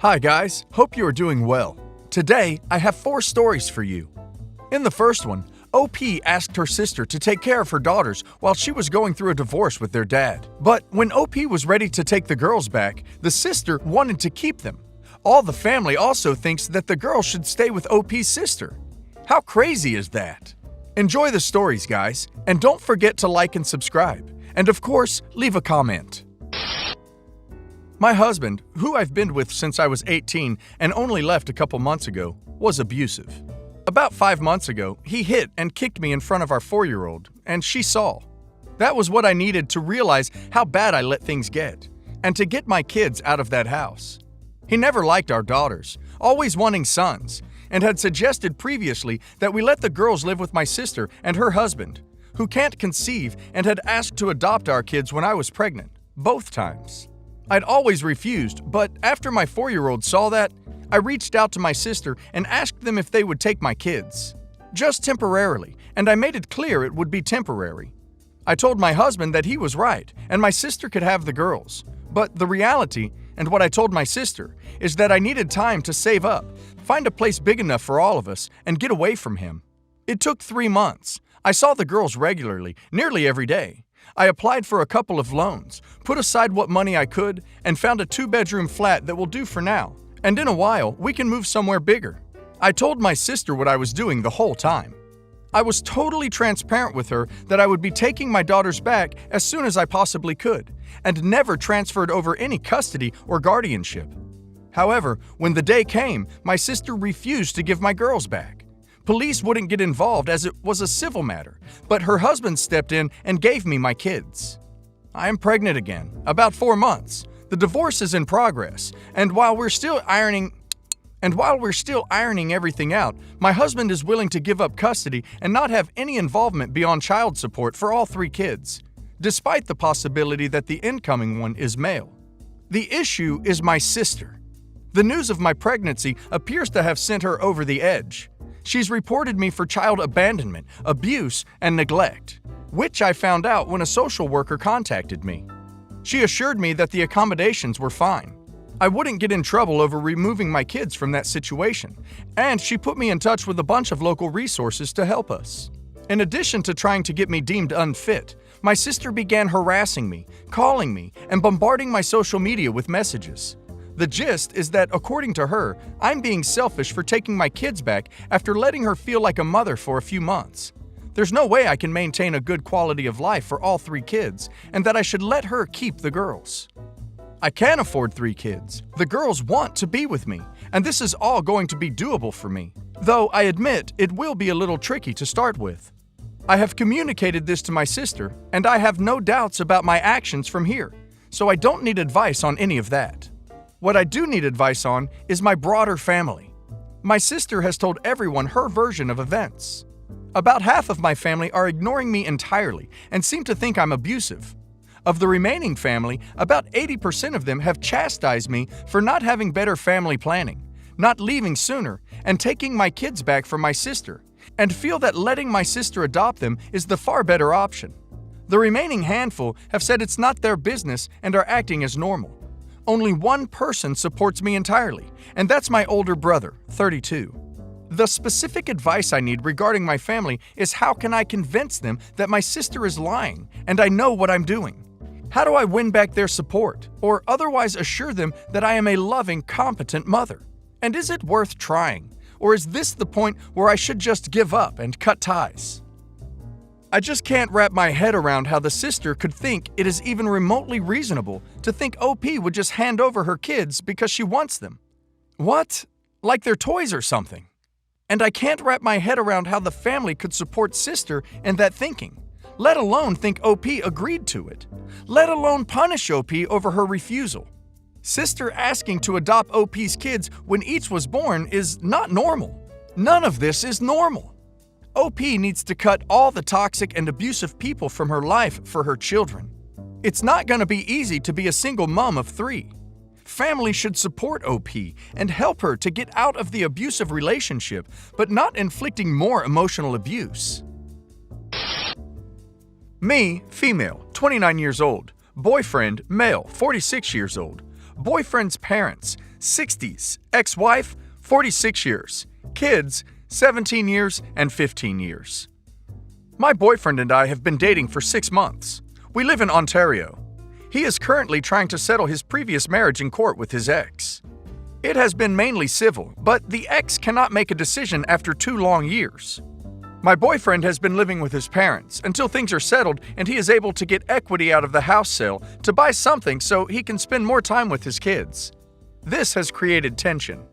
Hi guys, hope you are doing well. Today, I have 4 stories for you. In the first one, OP asked her sister to take care of her daughters while she was going through a divorce with their dad. But when OP was ready to take the girls back, the sister wanted to keep them. All the family also thinks that the girls should stay with OP's sister. How crazy is that? Enjoy the stories, guys, and don't forget to like and subscribe. And of course, leave a comment. My husband, who I've been with since I was 18 and only left a couple months ago, was abusive. About 5 months ago, he hit and kicked me in front of our 4-year-old, and she saw. That was what I needed to realize how bad I let things get, and to get my kids out of that house. He never liked our daughters, always wanting sons, and had suggested previously that we let the girls live with my sister and her husband, who can't conceive and had asked to adopt our kids when I was pregnant, both times. I'd always refused, but after my 4-year-old saw that, I reached out to my sister and asked them if they would take my kids. Just temporarily, and I made it clear it would be temporary. I told my husband that he was right, and my sister could have the girls. But the reality, and what I told my sister, is that I needed time to save up, find a place big enough for all of us, and get away from him. It took 3 months. I saw the girls regularly, nearly every day. I applied for a couple of loans, put aside what money I could, and found a 2-bedroom flat that will do for now. And in a while, we can move somewhere bigger. I told my sister what I was doing the whole time. I was totally transparent with her that I would be taking my daughters back as soon as I possibly could, and never transferred over any custody or guardianship. However, when the day came, my sister refused to give my girls back. Police wouldn't get involved as it was a civil matter, but her husband stepped in and gave me my kids. I am pregnant again, about 4 months. The divorce is in progress, and while we're still ironing everything out, my husband is willing to give up custody and not have any involvement beyond child support for all 3 kids, despite the possibility that the incoming one is male. The issue is my sister. The news of my pregnancy appears to have sent her over the edge. She's reported me for child abandonment, abuse, and neglect, which I found out when a social worker contacted me. She assured me that the accommodations were fine. I wouldn't get in trouble over removing my kids from that situation, and she put me in touch with a bunch of local resources to help us. In addition to trying to get me deemed unfit, my sister began harassing me, calling me, and bombarding my social media with messages. The gist is that, according to her, I'm being selfish for taking my kids back after letting her feel like a mother for a few months. There's no way I can maintain a good quality of life for all 3 kids, and that I should let her keep the girls. I can afford 3 kids. The girls want to be with me, and this is all going to be doable for me, though I admit it will be a little tricky to start with. I have communicated this to my sister, and I have no doubts about my actions from here, so I don't need advice on any of that. What I do need advice on is my broader family. My sister has told everyone her version of events. About half of my family are ignoring me entirely and seem to think I'm abusive. Of the remaining family, about 80% of them have chastised me for not having better family planning, not leaving sooner, and taking my kids back from my sister, and feel that letting my sister adopt them is the far better option. The remaining handful have said it's not their business and are acting as normal. Only one person supports me entirely, and that's my older brother, 32. The specific advice I need regarding my family is how can I convince them that my sister is lying and I know what I'm doing? How do I win back their support, or otherwise assure them that I am a loving, competent mother? And is it worth trying, or is this the point where I should just give up and cut ties? I just can't wrap my head around how the sister could think it is even remotely reasonable to think OP would just hand over her kids because she wants them. What? Like they're toys or something. And I can't wrap my head around how the family could support sister in that thinking, let alone think OP agreed to it, let alone punish OP over her refusal. Sister asking to adopt OP's kids when each was born is not normal. None of this is normal. OP needs to cut all the toxic and abusive people from her life for her children. It's not going to be easy to be a single mom of 3. Family should support OP and help her to get out of the abusive relationship, but not inflicting more emotional abuse. Me, female, 29 years old. Boyfriend, male, 46 years old. Boyfriend's parents, 60s, ex-wife, 46 years, kids, 17 years and 15 years. My boyfriend and I have been dating for 6 months. We live in Ontario. He is currently trying to settle his previous marriage in court with his ex. It has been mainly civil, but the ex cannot make a decision after 2 long years. My boyfriend has been living with his parents until things are settled and he is able to get equity out of the house sale to buy something so he can spend more time with his kids. This has created tension.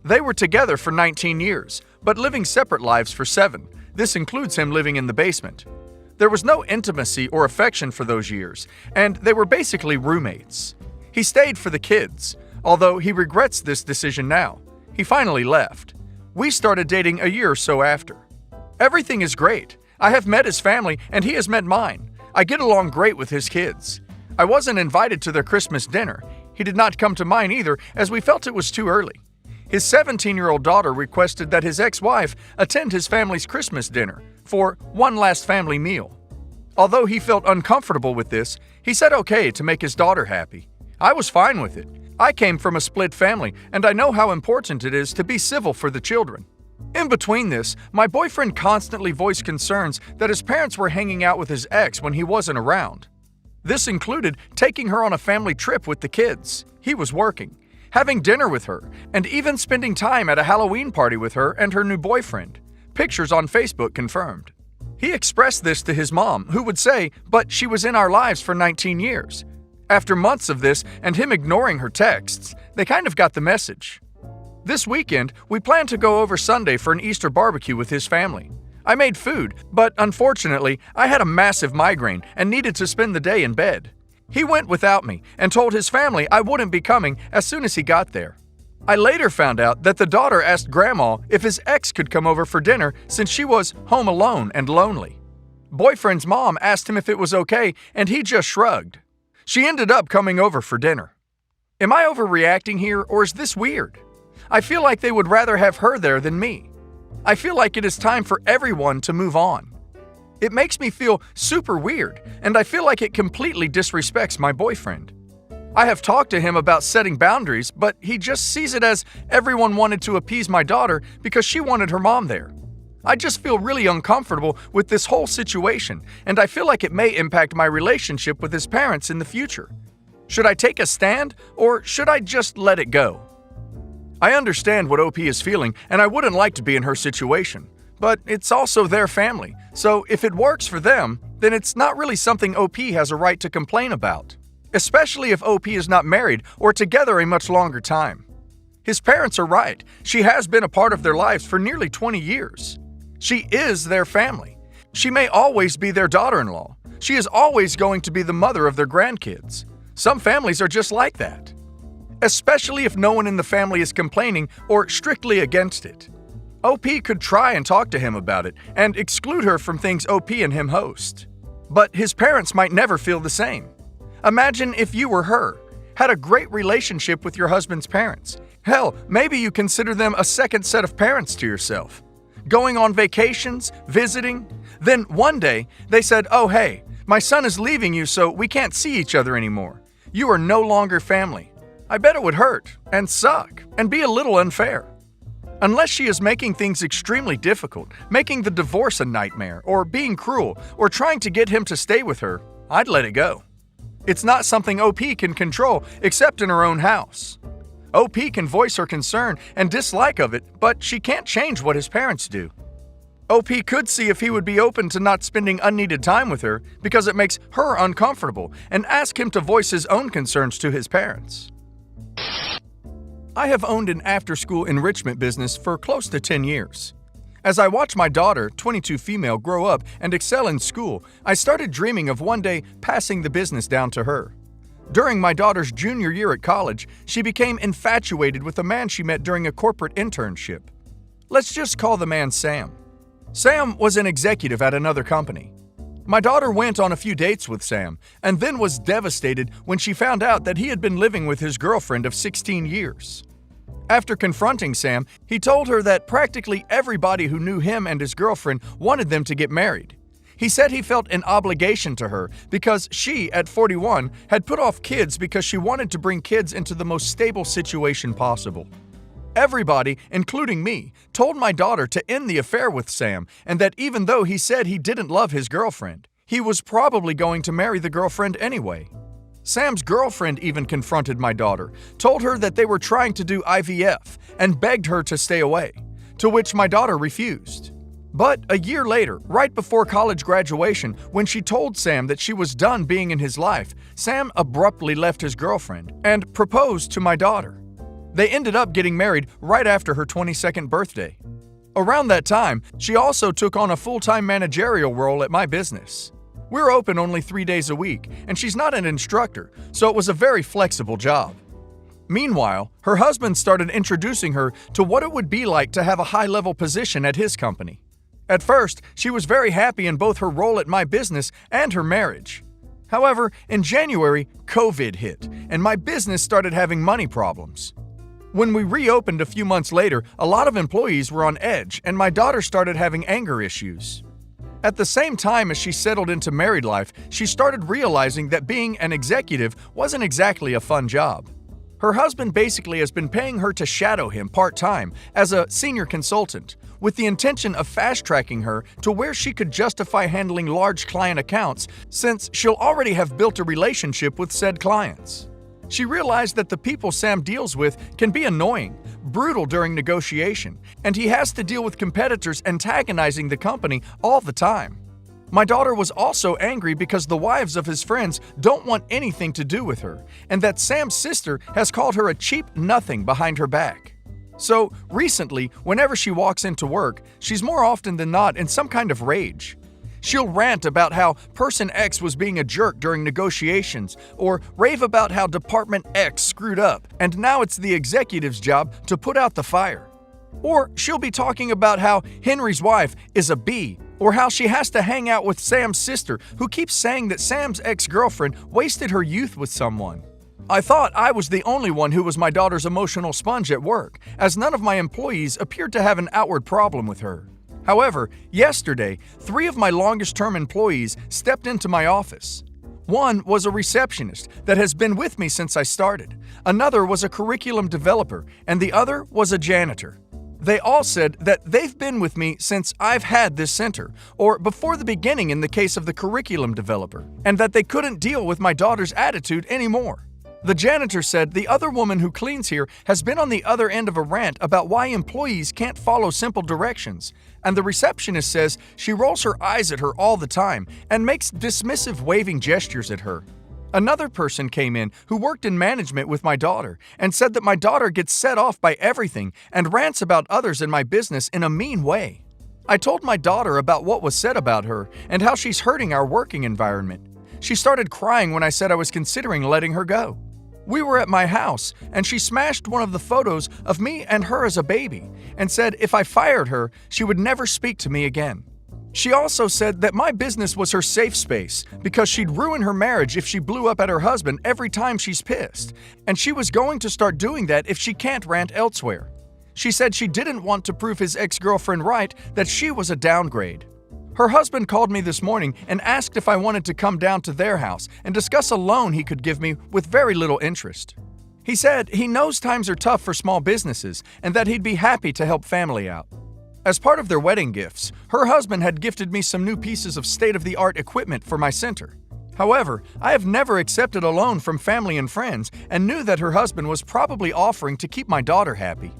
They were together for 19 years, but living separate lives for 7. This includes him living in the basement. There was no intimacy or affection for those years, and they were basically roommates. He stayed for the kids, although he regrets this decision now. He finally left. We started dating a year or so after. Everything is great. I have met his family and he has met mine. I get along great with his kids. I wasn't invited to their Christmas dinner. He did not come to mine either, as we felt it was too early. His 17-year-old daughter requested that his ex-wife attend his family's Christmas dinner for one last family meal. Although he felt uncomfortable with this, he said okay to make his daughter happy. I was fine with it. I came from a split family, and I know how important it is to be civil for the children. In between this, my boyfriend constantly voiced concerns that his parents were hanging out with his ex when he wasn't around. This included taking her on a family trip with the kids. He was working, having dinner with her, and even spending time at a Halloween party with her and her new boyfriend. Pictures on Facebook confirmed. He expressed this to his mom, who would say, "But she was in our lives for 19 years. After months of this and him ignoring her texts, they kind of got the message. This weekend, we planned to go over Sunday for an Easter barbecue with his family. I made food, but unfortunately, I had a massive migraine and needed to spend the day in bed. He went without me and told his family I wouldn't be coming as soon as he got there. I later found out that the daughter asked Grandma if his ex could come over for dinner since she was home alone and lonely. Boyfriend's mom asked him if it was okay, and he just shrugged. She ended up coming over for dinner. Am I overreacting here, or is this weird? I feel like they would rather have her there than me. I feel like it is time for everyone to move on. It makes me feel super weird, and I feel like it completely disrespects my boyfriend. I have talked to him about setting boundaries, but he just sees it as everyone wanted to appease my daughter because she wanted her mom there. I just feel really uncomfortable with this whole situation, and I feel like it may impact my relationship with his parents in the future. Should I take a stand, or should I just let it go? I understand what OP is feeling, and I wouldn't like to be in her situation. But it's also their family, so if it works for them, then it's not really something OP has a right to complain about. Especially if OP is not married or together a much longer time. His parents are right. She has been a part of their lives for nearly 20 years. She is their family. She may always be their daughter-in-law. She is always going to be the mother of their grandkids. Some families are just like that. Especially if no one in the family is complaining or strictly against it. OP could try and talk to him about it and exclude her from things OP and him host. But his parents might never feel the same. Imagine if you were her, had a great relationship with your husband's parents. Hell, maybe you consider them a second set of parents to yourself. Going on vacations, visiting. Then one day, they said, "Oh hey, my son is leaving you so we can't see each other anymore. You are no longer family." I bet it would hurt, and suck, and be a little unfair. Unless she is making things extremely difficult, making the divorce a nightmare, or being cruel, or trying to get him to stay with her, I'd let it go. It's not something OP can control except in her own house. OP can voice her concern and dislike of it, but she can't change what his parents do. OP could see if he would be open to not spending unneeded time with her because it makes her uncomfortable, and ask him to voice his own concerns to his parents. I have owned an after-school enrichment business for close to 10 years. As I watched my daughter, 22 female, grow up and excel in school, I started dreaming of one day passing the business down to her. During my daughter's junior year at college, she became infatuated with a man she met during a corporate internship. Let's just call the man Sam. Sam was an executive at another company. My daughter went on a few dates with Sam, and then was devastated when she found out that he had been living with his girlfriend of 16 years. After confronting Sam, he told her that practically everybody who knew him and his girlfriend wanted them to get married. He said he felt an obligation to her because she, at 41, had put off kids because she wanted to bring kids into the most stable situation possible. Everybody, including me, told my daughter to end the affair with Sam, and that even though he said he didn't love his girlfriend, he was probably going to marry the girlfriend anyway. Sam's girlfriend even confronted my daughter, told her that they were trying to do IVF, and begged her to stay away, to which my daughter refused. But a year later, right before college graduation, when she told Sam that she was done being in his life, Sam abruptly left his girlfriend and proposed to my daughter. They ended up getting married right after her 22nd birthday. Around that time, she also took on a full-time managerial role at my business. We're open only 3 days a week, and she's not an instructor, so it was a very flexible job. Meanwhile, her husband started introducing her to what it would be like to have a high-level position at his company. At first, she was very happy in both her role at my business and her marriage. However, in January, COVID hit, and my business started having money problems. When we reopened a few months later, a lot of employees were on edge, and my daughter started having anger issues. At the same time as she settled into married life, she started realizing that being an executive wasn't exactly a fun job. Her husband basically has been paying her to shadow him part-time as a senior consultant, with the intention of fast-tracking her to where she could justify handling large client accounts since she'll already have built a relationship with said clients. She realized that the people Sam deals with can be annoying, brutal during negotiation, and he has to deal with competitors antagonizing the company all the time. My daughter was also angry because the wives of his friends don't want anything to do with her, and that Sam's sister has called her a cheap nothing behind her back. So, recently, whenever she walks into work, she's more often than not in some kind of rage. She'll rant about how Person X was being a jerk during negotiations, or rave about how Department X screwed up, and now it's the executive's job to put out the fire. Or she'll be talking about how Henry's wife is a B, or how she has to hang out with Sam's sister, who keeps saying that Sam's ex-girlfriend wasted her youth with someone. I thought I was the only one who was my daughter's emotional sponge at work, as none of my employees appeared to have an outward problem with her. However, yesterday, 3 of my longest-term employees stepped into my office. One was a receptionist that has been with me since I started, another was a curriculum developer, and the other was a janitor. They all said that they've been with me since I've had this center, or before the beginning in the case of the curriculum developer, and that they couldn't deal with my daughter's attitude anymore. The janitor said the other woman who cleans here has been on the other end of a rant about why employees can't follow simple directions, and the receptionist says she rolls her eyes at her all the time and makes dismissive waving gestures at her. Another person came in who worked in management with my daughter and said that my daughter gets set off by everything and rants about others in my business in a mean way. I told my daughter about what was said about her and how she's hurting our working environment. She started crying when I said I was considering letting her go. We were at my house, and she smashed one of the photos of me and her as a baby and said if I fired her, she would never speak to me again. She also said that my business was her safe space because she'd ruin her marriage if she blew up at her husband every time she's pissed, and she was going to start doing that if she can't rant elsewhere. She said she didn't want to prove his ex-girlfriend right that she was a downgrade. Her husband called me this morning and asked if I wanted to come down to their house and discuss a loan he could give me with very little interest. He said he knows times are tough for small businesses and that he'd be happy to help family out. As part of their wedding gifts, her husband had gifted me some new pieces of state-of-the-art equipment for my center. However, I have never accepted a loan from family and friends and knew that her husband was probably offering to keep my daughter happy.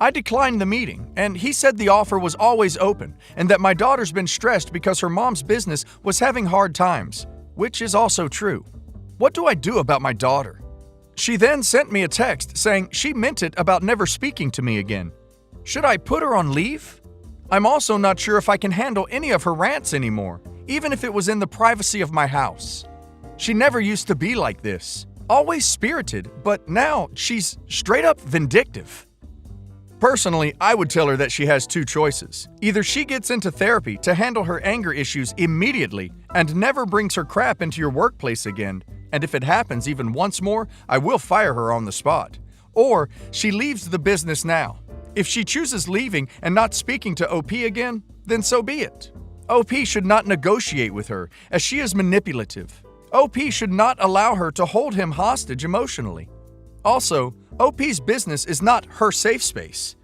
I declined the meeting, and he said the offer was always open and that my daughter's been stressed because her mom's business was having hard times, which is also true. What do I do about my daughter? She then sent me a text saying she meant it about never speaking to me again. Should I put her on leave? I'm also not sure if I can handle any of her rants anymore, even if it was in the privacy of my house. She never used to be like this, always spirited, but now she's straight up vindictive. Personally, I would tell her that she has 2 choices. Either she gets into therapy to handle her anger issues immediately and never brings her crap into your workplace again, and if it happens even once more, I will fire her on the spot. Or she leaves the business now. If she chooses leaving and not speaking to OP again, then so be it. OP should not negotiate with her, as she is manipulative. OP should not allow her to hold him hostage emotionally. Also, OP's business is not her safe space.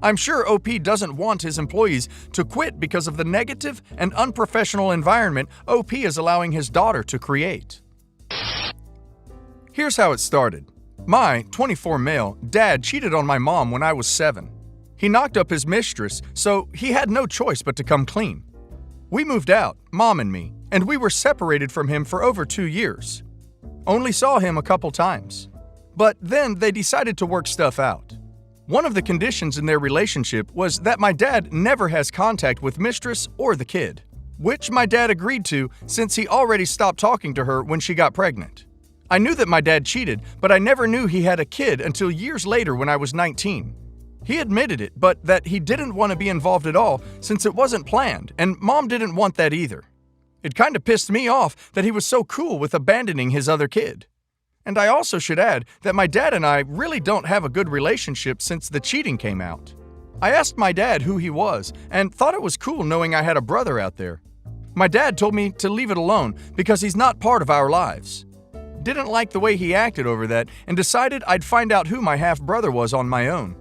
I'm sure OP doesn't want his employees to quit because of the negative and unprofessional environment OP is allowing his daughter to create. Here's how it started. My 24 male dad cheated on my mom when I was 7. He knocked up his mistress, so he had no choice but to come clean. We moved out, Mom and me, and we were separated from him for over 2 years. Only saw him a couple times. But then they decided to work stuff out. One of the conditions in their relationship was that my dad never has contact with mistress or the kid, which my dad agreed to since he already stopped talking to her when she got pregnant. I knew that my dad cheated, but I never knew he had a kid until years later when I was 19. He admitted it, but that he didn't want to be involved at all since it wasn't planned, and Mom didn't want that either. It kind of pissed me off that he was so cool with abandoning his other kid. And I also should add that my dad and I really don't have a good relationship since the cheating came out. I asked my dad who he was and thought it was cool knowing I had a brother out there. My dad told me to leave it alone because he's not part of our lives. Didn't like the way he acted over that and decided I'd find out who my half-brother was on my own.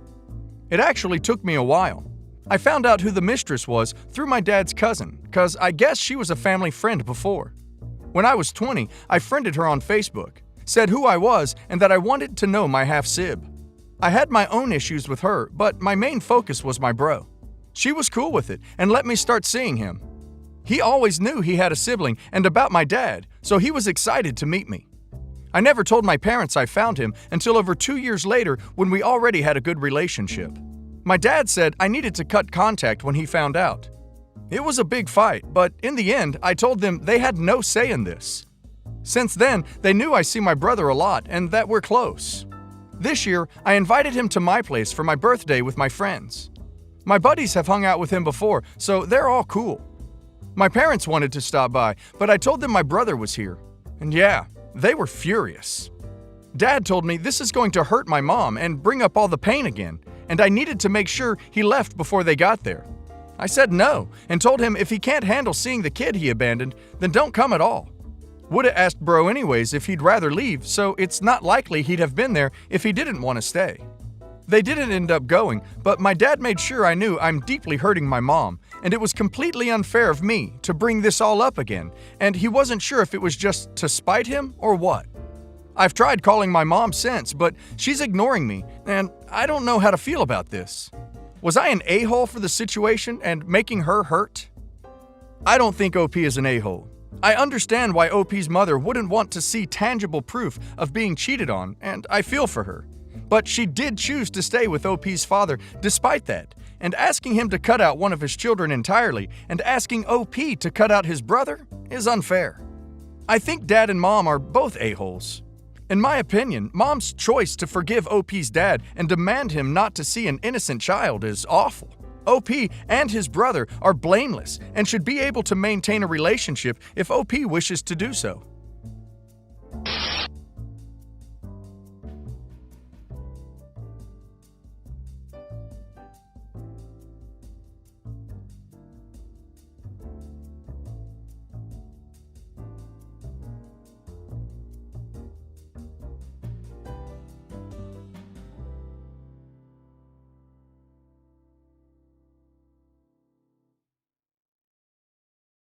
It actually took me a while. I found out who the mistress was through my dad's cousin, cause I guess she was a family friend before. When I was 20, I friended her on Facebook, said who I was and that I wanted to know my half-sib. I had my own issues with her, but my main focus was my bro. She was cool with it and let me start seeing him. He always knew he had a sibling and about my dad, so he was excited to meet me. I never told my parents I found him until over 2 years later when we already had a good relationship. My dad said I needed to cut contact when he found out. It was a big fight, but in the end, I told them they had no say in this. Since then, they knew I see my brother a lot and that we're close. This year, I invited him to my place for my birthday with my friends. My buddies have hung out with him before, so they're all cool. My parents wanted to stop by, but I told them my brother was here. And yeah, they were furious. Dad told me this is going to hurt my mom and bring up all the pain again, and I needed to make sure he left before they got there. I said no and told him if he can't handle seeing the kid he abandoned, then don't come at all. Would've asked bro anyways if he'd rather leave, so it's not likely he'd have been there if he didn't want to stay. They didn't end up going, but my dad made sure I knew I'm deeply hurting my mom, and it was completely unfair of me to bring this all up again, and he wasn't sure if it was just to spite him or what. I've tried calling my mom since, but she's ignoring me, and I don't know how to feel about this. Was I an a-hole for the situation and making her hurt? I don't think OP is an a-hole. I understand why OP's mother wouldn't want to see tangible proof of being cheated on, and I feel for her. But she did choose to stay with OP's father despite that, and asking him to cut out one of his children entirely and asking OP to cut out his brother is unfair. I think Dad and Mom are both a-holes. In my opinion, Mom's choice to forgive OP's dad and demand him not to see an innocent child is awful. OP and his brother are blameless and should be able to maintain a relationship if OP wishes to do so.